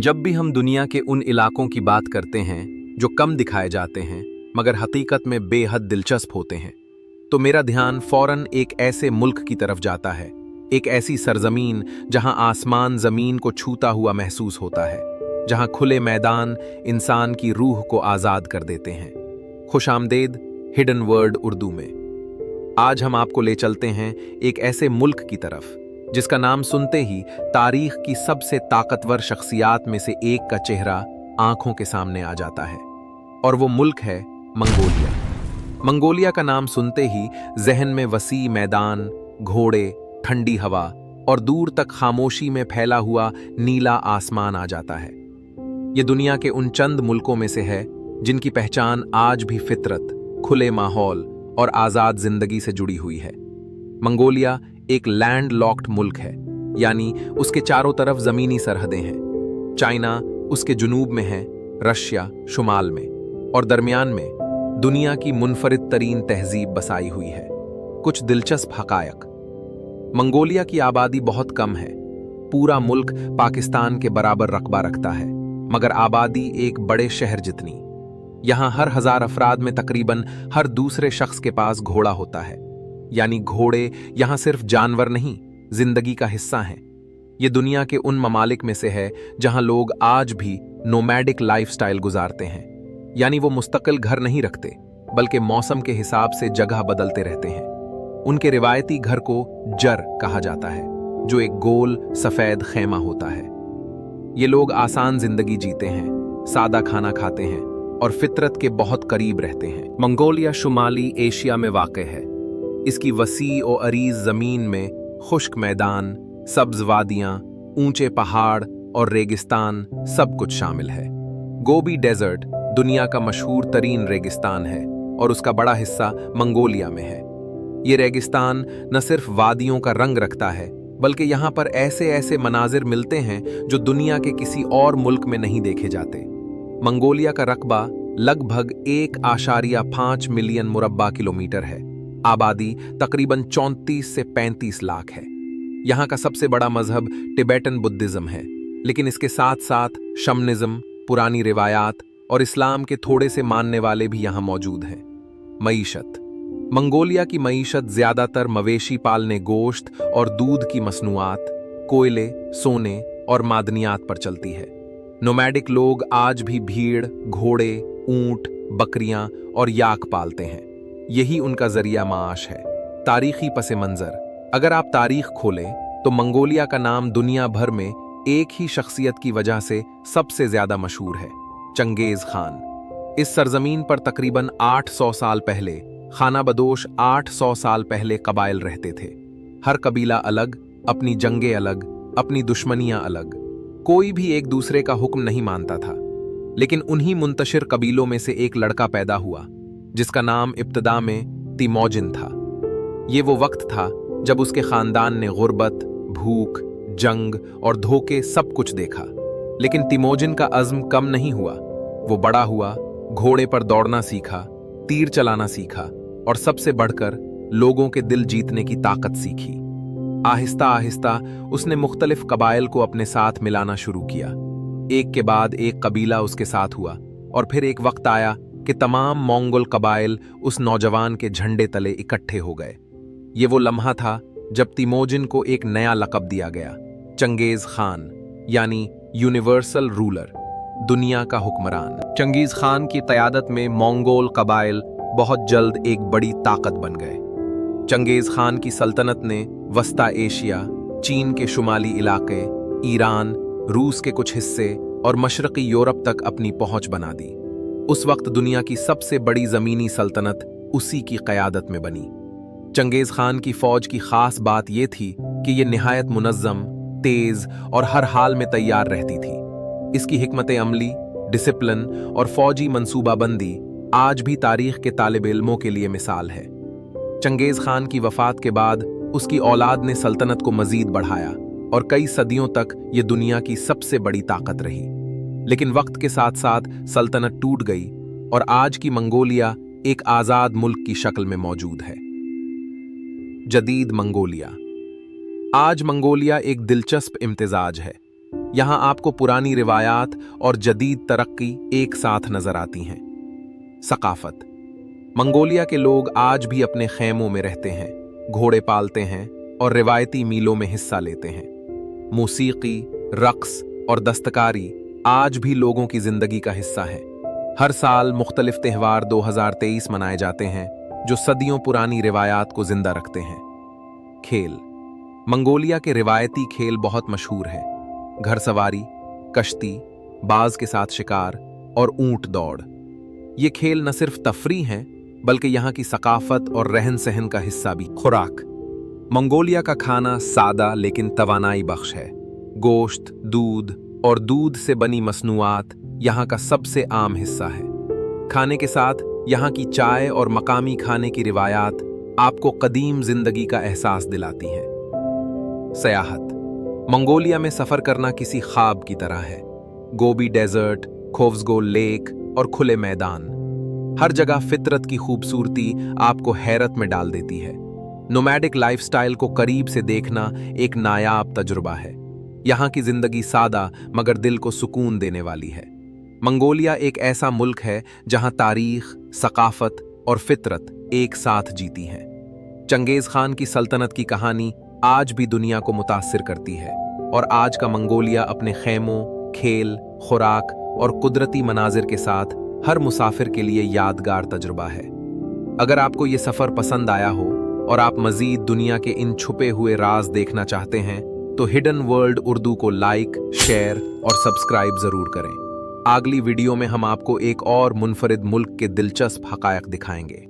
जब भी हम दुनिया के उन इलाकों की बात करते हैं जो कम दिखाए जाते हैं मगर हकीकत में बेहद दिलचस्प होते हैं, तो मेरा ध्यान फौरन एक ऐसे मुल्क की तरफ जाता है, एक ऐसी सरजमीन जहां आसमान जमीन को छूता हुआ महसूस होता है, जहां खुले मैदान इंसान की रूह को आज़ाद कर देते हैं। खुशामदेद हिडन वर्ड उर्दू में। आज हम आपको ले चलते हैं एक ऐसे मुल्क की तरफ जिसका नाम सुनते ही तारीख की सबसे ताकतवर शख्सियात में से एक का चेहरा आंखों के सामने आ जाता है, और वो मुल्क है मंगोलिया। मंगोलिया का नाम सुनते ही जहन में वसी मैदान, घोड़े, ठंडी हवा और दूर तक खामोशी में फैला हुआ नीला आसमान आ जाता है। ये दुनिया के उन चंद मुल्कों में से है जिनकी पहचान आज भी फितरत, खुले माहौल और आज़ाद जिंदगी से जुड़ी हुई है। मंगोलिया एक लैंड लॉक्ड मुल्क है, यानी उसके चारों तरफ जमीनी सरहदें हैं। चाइना उसके जुनूब में है, रशिया शुमाल में, और दरमियान में दुनिया की मुनफरिद तरीन तहजीब बसाई हुई है। कुछ दिलचस्प हकायक। मंगोलिया की आबादी बहुत कम है। पूरा मुल्क पाकिस्तान के बराबर रकबा रखता है, मगर आबादी एक बड़े शहर जितनी। यहां हर 1000 अफराद में तकरीबन हर दूसरे शख्स के पास घोड़ा होता है, यानी घोड़े यहां सिर्फ जानवर नहीं, जिंदगी का हिस्सा हैं। ये दुनिया के उन ममालिक में से है जहां लोग आज भी नोमैडिक लाइफस्टाइल गुजारते हैं, यानी वो मुस्तकिल घर नहीं रखते बल्कि मौसम के हिसाब से जगह बदलते रहते हैं। उनके रिवायती घर को जर कहा जाता है, जो एक गोल सफेद खेमा होता है। ये लोग आसान जिंदगी जीते हैं, सादा खाना खाते हैं और फितरत के बहुत करीब रहते हैं। मंगोलिया शुमाली एशिया में वाक़ है। इसकी वसी और अरीज जमीन में खुश्क मैदान, सब्ज वादियां, ऊंचे पहाड़ और रेगिस्तान सब कुछ शामिल है। गोबी डेजर्ट दुनिया का मशहूर तरीन रेगिस्तान है और उसका बड़ा हिस्सा मंगोलिया में है। ये रेगिस्तान न सिर्फ वादियों का रंग रखता है, बल्कि यहाँ पर ऐसे ऐसे मनाजिर मिलते हैं जो दुनिया के किसी और मुल्क में नहीं देखे जाते। मंगोलिया का रकबा लगभग 1.5 मिलियन मुरब्बा किलोमीटर है। आबादी तकरीबन 34 से 35 लाख है। यहाँ का सबसे बड़ा मजहब टिबेटन बुद्धिज्म है, लेकिन इसके साथ साथ शमनिज्म, पुरानी रिवायात और इस्लाम के थोड़े से मानने वाले भी यहाँ मौजूद हैं। मईशत। मंगोलिया की मईशत ज्यादातर मवेशी पालने, गोश्त और दूध की मसनूआत, कोयले, सोने और मादनियात पर चलती है। नोमैडिक लोग आज भी भीड़, घोड़े, ऊंट, बकरियां और याक पालते हैं। यही उनका जरिया माश है। तारीखी पस मंजर। अगर आप तारीख खोलें तो मंगोलिया का नाम दुनिया भर में एक ही शख्सियत की वजह से सबसे ज्यादा मशहूर है, चंगेज खान। इस सरजमीन पर तकरीबन 800 साल पहले, खाना बदोश 800 साल पहले कबाइल रहते थे। हर कबीला अलग, अपनी जंगें अलग, अपनी दुश्मनियां अलग। कोई भी एक दूसरे का हुक्म नहीं मानता था। लेकिन उन्हीं मुंतशिर कबीलों में से एक लड़का पैदा हुआ जिसका नाम इब्तदा में तिमोजिन था। ये वो वक्त था जब उसके खानदान ने गुर्बत, भूख, जंग और धोखे सब कुछ देखा। लेकिन तिमोजिन का अज़्म कम नहीं हुआ। वो बड़ा हुआ, घोड़े पर दौड़ना सीखा, तीर चलाना सीखा और सबसे बढ़कर लोगों के दिल जीतने की ताकत सीखी। आहिस्ता आहिस्ता उसने मुख्तलिफ कबाइल को अपने साथ मिलाना शुरू किया। एक के बाद एक कबीला उसके साथ हुआ, और फिर एक वक्त आया कि तमाम मंगोल कबाइल उस नौजवान के झंडे तले इकट्ठे हो गए। ये वो लम्हा था जब तिमोजिन को एक नया लक़ब दिया गया, चंगेज खान, यानी यूनिवर्सल रूलर, दुनिया का हुक्मरान। चंगेज खान की क़यादत में मंगोल कबाइल बहुत जल्द एक बड़ी ताकत बन गए। चंगेज खान की सल्तनत ने वस्ता एशिया, चीन के शुमाली इलाके, ईरान, रूस के कुछ हिस्से और मशरक़ी यूरोप तक अपनी पहुंच बना दी। उस वक्त दुनिया की सबसे बड़ी ज़मीनी सल्तनत उसी की क़यादत में बनी। चंगेज़ खान की फ़ौज की ख़ास बात यह थी कि यह निहायत मुनज़्ज़म, तेज़ और हर हाल में तैयार रहती थी। इसकी हिकमत अमली, डिसिप्लिन और फ़ौजी मंसूबाबंदी आज भी तारीख़ के तालिब इल्मों के लिए मिसाल है। चंगेज़ खान की वफ़ात के बाद उसकी औलाद ने सल्तनत को मज़ीद बढ़ाया और कई सदियों तक ये दुनिया की सबसे बड़ी ताकत रही। लेकिन वक्त के साथ साथ सल्तनत टूट गई और आज की मंगोलिया एक आज़ाद मुल्क की शक्ल में मौजूद है। जदीद मंगोलिया। आज मंगोलिया एक दिलचस्प इम्तिजाज है। यहाँ आपको पुरानी रिवायात और जदीद तरक्की एक साथ नजर आती हैं। सकाफत। मंगोलिया के लोग आज भी अपने खेमों में रहते हैं, घोड़े पालते हैं और रिवायती मीलों में हिस्सा लेते हैं। मौसीकी, रक्स और दस्तकारी आज भी लोगों की जिंदगी का हिस्सा है। हर साल मुख्तलिफ त्यौहार 2023 मनाए जाते हैं जो सदियों पुरानी रिवायात को जिंदा रखते हैं। खेल। मंगोलिया के रिवायती खेल बहुत मशहूर हैं। घड़सवारी, कश्ती, बाज के साथ शिकार और ऊंट दौड़। ये खेल न सिर्फ तफरी हैं बल्कि यहाँ की सकाफत और रहन सहन का हिस्सा भी। खुराक। मंगोलिया का खाना सादा लेकिन तवानाई बख्श है। गोश्त, दूध और दूध से बनी मसनूआत यहाँ का सबसे आम हिस्सा है। खाने के साथ यहाँ की चाय और मकामी खाने की रिवायात आपको कदीम जिंदगी का एहसास दिलाती हैं। सयाहत। मंगोलिया में सफर करना किसी ख्वाब की तरह है। गोबी डेजर्ट, खोव्सगोल लेक और खुले मैदान, हर जगह फितरत की खूबसूरती आपको हैरत में डाल देती है। नोमैडिक लाइफस्टाइल को करीब से देखना एक नायाब तजुर्बा है। यहाँ की जिंदगी सादा मगर दिल को सुकून देने वाली है। मंगोलिया एक ऐसा मुल्क है जहाँ तारीख, सकाफत और फितरत एक साथ जीती हैं। चंगेज खान की सल्तनत की कहानी आज भी दुनिया को मुतासिर करती है और आज का मंगोलिया अपने खेमों, खेल, खुराक और कुदरती मनाजिर के साथ हर मुसाफिर के लिए यादगार तजुर्बा है। अगर आपको ये सफ़र पसंद आया हो और आप मज़ीद दुनिया के इन छुपे हुए राज देखना चाहते हैं तो हिडन वर्ल्ड उर्दू को लाइक, शेयर और सब्सक्राइब ज़रूर करें। अगली वीडियो में हम आपको एक और मुनफरिद मुल्क के दिलचस्प हक़ायक़ दिखाएंगे।